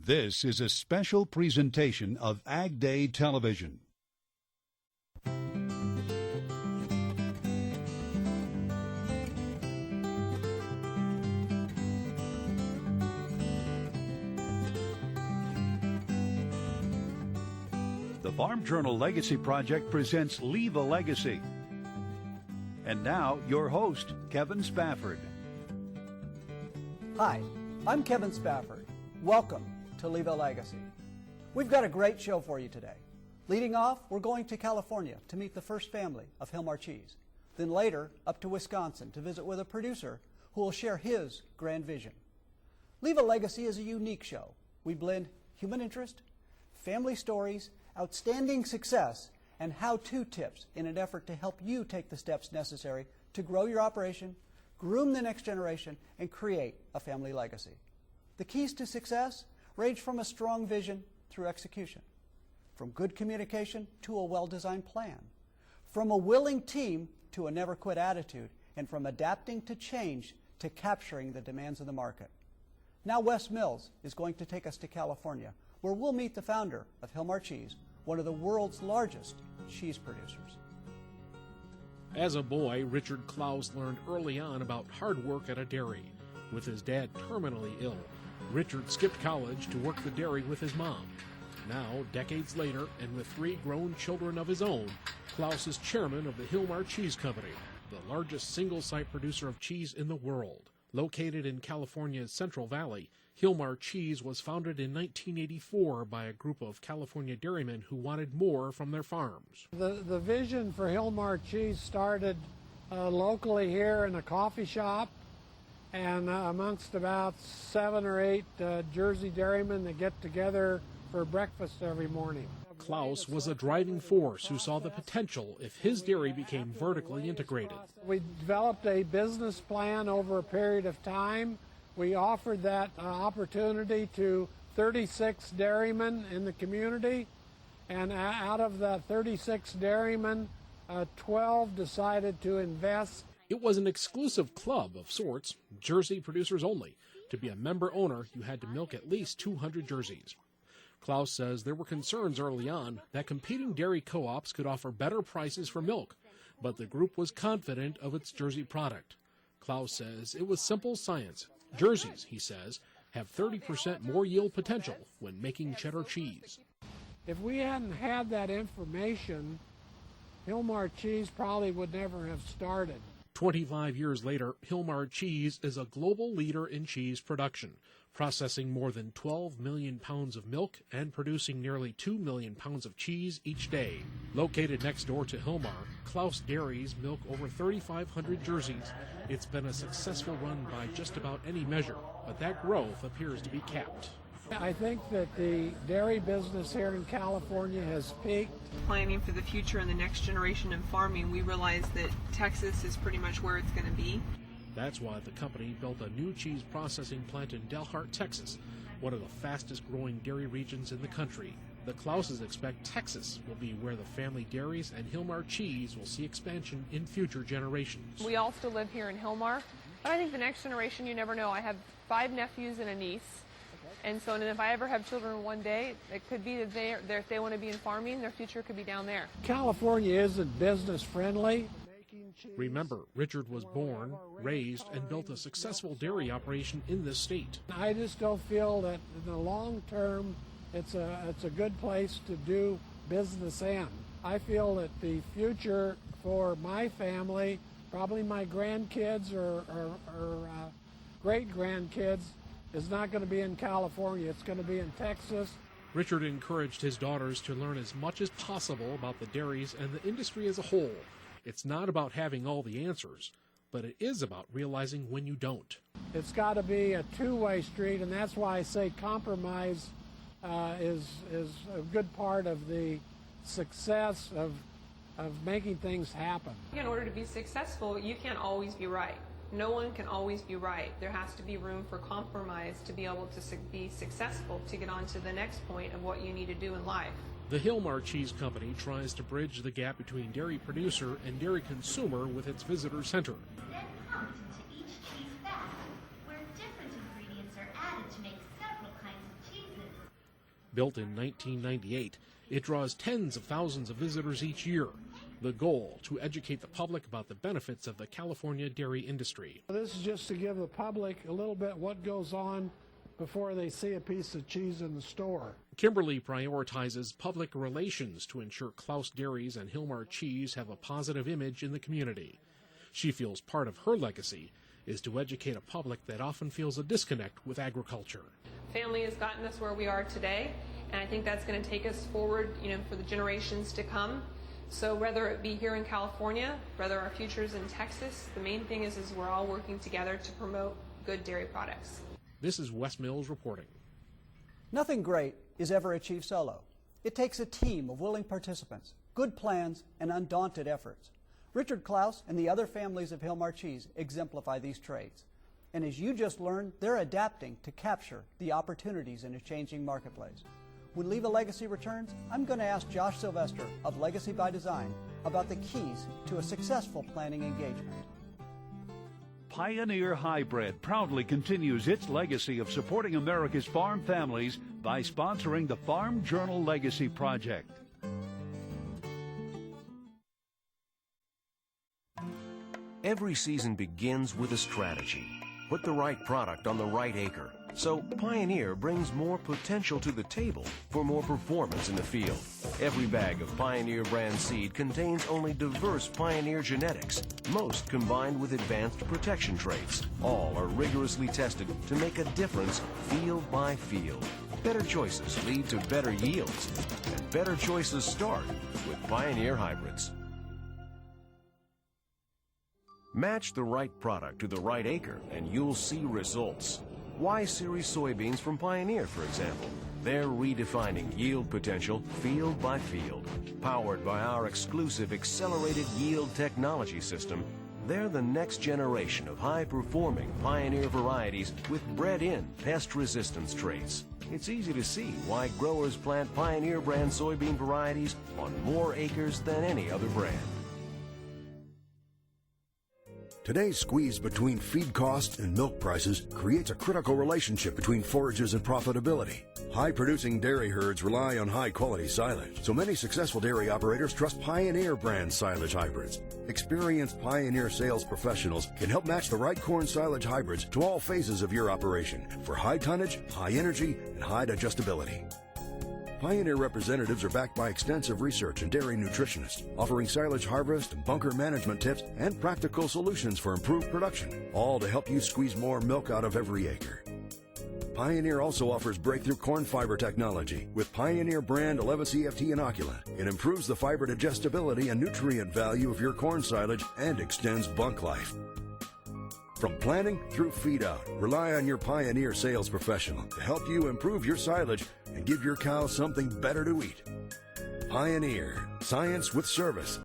This is a special presentation of Ag Day Television. The Farm Journal Legacy Project presents Leave a Legacy. And now, your host, Kevin Spafford. Hi, I'm Kevin Spafford. Welcome to Leave a Legacy. We've got a great show for you today. Leading off, we're going to California to meet the first family of Hilmar Cheese. Then later, up to Wisconsin to visit with a producer who will share his grand vision. Leave a Legacy is a unique show. We blend human interest, family stories, outstanding success, and how-to tips in an effort to help you take the steps necessary to grow your operation, groom the next generation, and create a family legacy. The keys to success range from a strong vision through execution, from good communication to a well-designed plan, from a willing team to a never-quit attitude, and from adapting to change to capturing the demands of the market. Now Wes Mills is going to take us to California, where we'll meet the founder of Hilmar Cheese, one of the world's largest cheese producers. As a boy, Richard Klaus learned early on about hard work at a dairy. With his dad terminally ill, Richard skipped college to work the dairy with his mom. Now, decades later, and with 3 grown children of his own, Klaus is chairman of the Hilmar Cheese Company, the largest single-site producer of cheese in the world. Located in California's Central Valley, Hilmar Cheese was founded in 1984 by a group of California dairymen who wanted more from their farms. The vision for Hilmar Cheese started locally here in a coffee shop, and amongst about 7 or 8 Jersey dairymen that get together for breakfast every morning. Klaus was a driving force who saw the potential if his dairy became vertically integrated. We developed a business plan over a period of time. We offered that opportunity to 36 dairymen in the community, and out of the 36 dairymen, 12 decided to invest. It was an exclusive club of sorts, Jersey producers only. To be a member owner, you had to milk at least 200 jerseys. Klaus says there were concerns early on that competing dairy co-ops could offer better prices for milk, but the group was confident of its Jersey product. Klaus says it was simple science. Jerseys, he says, have 30% more yield potential when making cheddar cheese. If we hadn't had that information, Hilmar Cheese probably would never have started. 25 years later, Hilmar Cheese is a global leader in cheese production, processing more than 12 million pounds of milk and producing nearly 2 million pounds of cheese each day. Located next door to Hilmar, Klaus Dairies milk over 3,500 jerseys. It's been a successful run by just about any measure, but that growth appears to be capped. I think that the dairy business here in California has peaked. Planning for the future and the next generation in farming, we realize that Texas is pretty much where it's going to be. That's why the company built a new cheese processing plant in Delhart, Texas, one of the fastest growing dairy regions in the country. The Klauses expect Texas will be where the family dairies and Hilmar Cheese will see expansion in future generations. We all still live here in Hilmar, but I think the next generation, you never know. I have 5 nephews and a niece. And so if I ever have children one day, it could be that if they want to be in farming, their future could be down there. California isn't business friendly. Remember, Richard was born, raised, and built a successful dairy operation in this state. I just don't feel that in the long term it's a good place to do business in. I feel that the future for my family, probably my grandkids or great-grandkids, is not going to be in California. It's going to be in Texas. Richard encouraged his daughters to learn as much as possible about the dairies and the industry as a whole. It's not about having all the answers, but it is about realizing when you don't. It's got to be a two-way street, and that's why I say compromise is a good part of the success of making things happen. In order to be successful, you can't always be right. No one can always be right. There has to be room for compromise to be able to be successful, to get on to the next point of what you need to do in life. The Hilmar Cheese Company tries to bridge the gap between dairy producer and dairy consumer with its visitor center. Then pumped into each cheese vat, where different ingredients are added to make several kinds of cheeses. Built in 1998, it draws tens of thousands of visitors each year. The goal, to educate the public about the benefits of the California dairy industry. This is just to give the public a little bit what goes on before they see a piece of cheese in the store. Kimberly prioritizes public relations to ensure Klaus Dairies and Hilmar Cheese have a positive image in the community. She feels part of her legacy is to educate a public that often feels a disconnect with agriculture. Family has gotten us where we are today, and I think that's going to take us forward, for the generations to come. So whether it be here in California, whether our future is in Texas, the main thing is we're all working together to promote good dairy products. This is Wes Mills reporting. Nothing great is ever achieved solo. It takes a team of willing participants, good plans, and undaunted efforts. Richard Klaus and the other families of Hilmar Cheese exemplify these traits. And as you just learned, they're adapting to capture the opportunities in a changing marketplace. When Leave a Legacy returns, I'm going to ask Josh Sylvester of Legacy by Design about the keys to a successful planning engagement. Pioneer Hybrid proudly continues its legacy of supporting America's farm families by sponsoring the Farm Journal Legacy Project. Every season begins with a strategy. Put the right product on the right acre. So Pioneer brings more potential to the table for more performance in the field. Every bag of Pioneer brand seed contains only diverse Pioneer genetics, most combined with advanced protection traits. All are rigorously tested to make a difference field by field. Better choices lead to better yields, and better choices start with Pioneer hybrids. Match the right product to the right acre and you'll see results. Y-Series soybeans from Pioneer, for example. They're redefining yield potential field by field. Powered by our exclusive accelerated yield technology system, they're the next generation of high-performing Pioneer varieties with bred-in pest resistance traits. It's easy to see why growers plant Pioneer brand soybean varieties on more acres than any other brand. Today's squeeze between feed costs and milk prices creates a critical relationship between forages and profitability. High-producing dairy herds rely on high-quality silage, so many successful dairy operators trust Pioneer brand silage hybrids. Experienced Pioneer sales professionals can help match the right corn silage hybrids to all phases of your operation for high tonnage, high energy, and high digestibility. Pioneer representatives are backed by extensive research and dairy nutritionists, offering silage harvest and bunker management tips and practical solutions for improved production, all to help you squeeze more milk out of every acre. Pioneer also offers breakthrough corn fiber technology with Pioneer brand 11CFT inoculant. It improves the fiber digestibility and nutrient value of your corn silage and extends bunk life. From planting through feed out, rely on your Pioneer sales professional to help you improve your silage and give your cows something better to eat. Pioneer, science with service.